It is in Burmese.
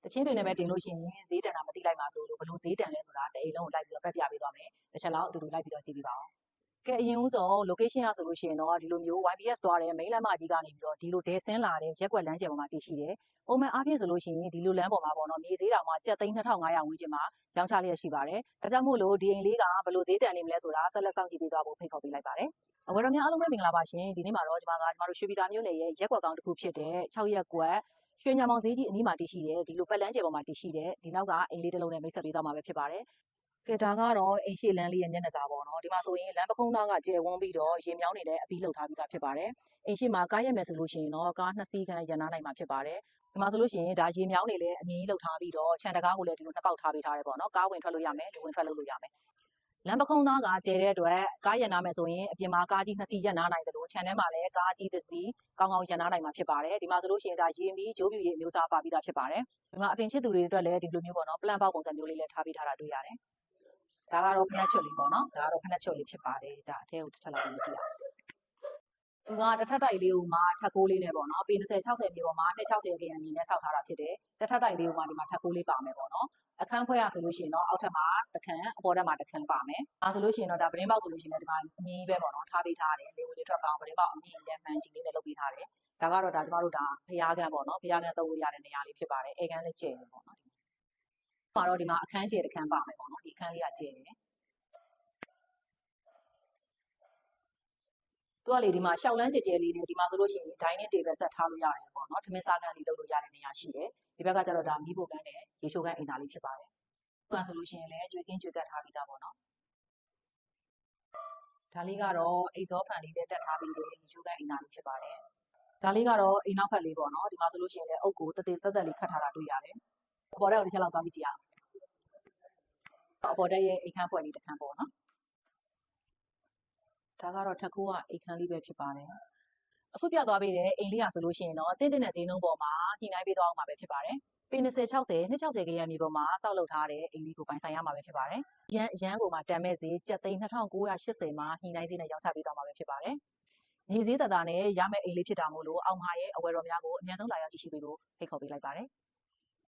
တချင်းတွေနဲ့ပဲတင်လို့ရှိရင်ဈေးတန်တာမသိလိုက်ပါဆိုလို့ဘလို့ဈေးတန်လဲဆိုတာတအိမ်လုံးကိုလိုက်ပြီးတော့ပတ်ပြပေးသွားမယ်တစ်ချက်လောက်အတူတူလိုက်ပြီးတော့ကြည့်ပြပါအောင်ကဲအရင်ဦးဆုံး location ရဆိုလို့ရှိရင်တော့ဒီလိုမျိုး YBS သွားတယ် main လမ်းမကြီးကနေပြီးတော့ဒီလိုဒဲဆင်းလာတဲ့ရက်ကွက်လမ်းကျယ်ပေါ်မှာတည်ရှိတယ်။ပုံမှန်အားဖြင့်ဆိုလို့ရှိရင်ဒီလိုလမ်းပေါ်မှာပေါ့နော်မြေဈေးတောင်မှကျပ်သိန်း2500ဝန်းကျင်မှာရောင်းချလျက်ရှိပါတယ်။ဒါကြောင့်မို့လို့ဒီအိမ်လေးကဘလို့ဈေးတန်နေမလဲဆိုတာဆက်လက်စောင့်ကြည့်ပေးသွားဖို့ဖိတ်ခေါ်ပေးလိုက်ပါတယ်။အဝယ်တော်များအားလုံးပဲမင်္ဂလာပါရှင်။ဒီနေ့မှာတော့ကျမတို့ရွှေပြည်သာမြို့နယ်ရဲ့ရက်ကွက်ကောင်းတစ်ခုဖြစ်တဲ့6ရက်ကွက်ရွှေညောင်မောင်ဈေးကြီးအနီးမှာတည်ရှိတယ်ဒီလိုပတ်လန်းကျယ်ပေါ်မှာတည်ရှိတယ်ဒီနောက်ကအိမ်လေးတစ်လုံးနဲ့မိတ်ဆက်ပေးသွားမှာပဲဖြစ်ပါတယ်ကဲဒါကတော့အိမ်ရှိလမ်းလေးရဲ့မျက်နှာစာပေါ့နော်ဒီမှာဆိုရင်လမ်းပခုံးသားကကျယ်ဝန်းပြီးတော့ရေမြောင်းနေတဲ့အပြီးလှုပ်ထားပြီးသားဖြစ်ပါတယ်အိမ်ရှိမှာကားရက်မယ်ဆိုလို့ရှိရင်တော့ကား2စီးခန့်ရန်နာနိုင်မှာဖြစ်ပါတယ်ဒီမှာဆိုလို့ရှိရင်ဒါရေမြောင်းနေလဲအမြင်ကြီးလှုပ်ထားပြီးတော့ခြံတကားကိုလည်းဒီလိုနှစ်ပေါက်ထားပေးထားတယ်ပေါ့နော်ကားဝင်ထွက်လို့ရမယ်လူဝင်ထွက်လို့ရမယ်လမ်းပခုံးသားကကျဲတဲ့အတွက်ကားရန်နာမယ်ဆိုရင်အပြင်မှာကားကြီး2စီးရန်နာနိုင်တယ်လို့ခြံထဲမှာလည်းကားကြီး1စီးကောင်းကောင်းရန်နာနိုင်မှာဖြစ်ပါတယ်ဒီမှာဆိုလို့ရှိရင်ဒါရေမီဂျိုးပြူရေအမျိုးအစားပါပြီးသားဖြစ်ပါတယ်ဒီမှာအပင်ချစ်သူတွေအတွက်လည်းဒီလိုမျိုးပေါ့နော်ပလန့်ပေါက်ပုံစံမျိုးလေးလည်းထားပေးထားတာတွေ့ရတယ်ဒါကတော့ဖနက်ချွတ်လေးပေါ့နော်ဒါကတော့ဖနက်ချွတ်လေးဖြစ်ပါတယ်ဒါအထဲကိုတစ်ချက်လောက်ကြည့်ရအောင်သူကတစ်ထပ်တိုက်လေးကိုမှထပ်ကိုးလေးနဲ့ပေါ့နော်ပေ20 60မြေပေါ်မှာ260ခရံမြေနဲ့ဆောက်ထားတာဖြစ်တယ်တစ်ထပ်တိုက်လေးကိုမှဒီမှာထပ်ကိုးလေးပါမယ်ပေါ့နော်အခန်းဖွဲ့ရဆိုလို့ရှိရင်တော့အောက်ထပ်မှာတစ်ခန်းအပေါ်ထပ်မှာတစ်ခန်းပါမယ်ဒါဆိုလို့ရှိရင်တော့ဒါပရင်းပေါက်ဆိုလို့ရှိရင်လည်းဒီမှာအမြင်ကြီးပဲပေါ့နော်ထားပေးထားတယ်လေဝင်လေထွက်ကောင်းပရင်းပေါက်အမြင်နဲ့မှန်ကြီးလေးနဲ့လုပ်ပေးထားတယ်ဒါကတော့ဒါကျမတို့ဒါဖျားကန်းပေါ့နော်ဖျားကန်းသုံးလို့ရတဲ့နေရာလေးဖြစ်ပါတယ်အေကန်းလည်းကျယ်တယ်ပေါ့နော်မှာတော့ဒီမှာအခန်းကျယ်တစ်ခန်းပါမယ်ပေါ့နော်ဒီအခန်းလေးကကျယ်တယ်သူကလေဒီမှာရှောက်လန်းကြဲကြဲလေးနဲ့ဒီမှာဆိုလို့ရှိရင် dining table set ထားလို့ရတယ်ပေါ့နော်ထမင်းစားကန်းလေးလုပ်လို့ရတဲ့နေရာရှိတယ်ဒီဘက်ကကျတော့ဒါမီးဖိုကန်းနဲ့ရေချိုးကန်းအိမ်သားလေးဖြစ်ပါတယ်ကန်ဆိုလို့ရှိရင်လည်းကျွေးကင်းကျွေးကတ်ထားပြီးသားပေါ့နော်ဒါလေးကတော့အိတ်ဇောဖန်လေးနဲ့တက်ထားပြီးတဲ့ရေချိုးကန်းအိမ်သားလေးဖြစ်ပါတယ်ဒါလေးကတော့အိမ်နောက်ဖက်လေးပေါ့နော်ဒီမှာဆိုလို့ရှိရင်လည်းအုပ်ကိုတက်တက်လေးခတ်ထားတာတွေ့ရတယ်အပေါ်တက်ကိုတစ်ချက်လောက်သွားပြီးကြည့်အောင်အပေါ်တက်ရဲ့အိမ်ခန်းဖွဲ့လေးတစ်ခန်းပေါ့နော်ဒါကတော့ထက်ခိုးကအိမ်ခန်းလေးပဲဖြစ်ပါတယ်အခုပြသွားပေးတဲ့အိမ်လေးရဆိုလို့ရှိရင်တော့တင်းတင်းနဲ့ဈေးနှုန်းပေါ်မှာညှိနှိုင်းပေးသွားအောင်မှာပဲဖြစ်ပါတယ်ပေ20 60 260ခရံမြေပေါ်မှာစောက်လုပ်ထားတဲ့အိမ်လေးကိုပိုင်ဆိုင်ရမှာပဲဖြစ်ပါတယ်ရန်ကိုမှတန်မဲ့ဈေးကျပ်သိန်း2980မှာညှိနှိုင်းဈေးနဲ့ရောင်းချပေးသွားမှာပဲဖြစ်ပါတယ်မြေဈေးတသာနဲ့ရမယ့်အိမ်လေးဖြစ်တာမို့လို့အောင်မှာရဲ့အဝယ်တော်များကိုအများဆုံးလာရောက်ကြည့်ရှုပေးဖို့ဖိတ်ခေါ်ပေးလိုက်ပါတယ်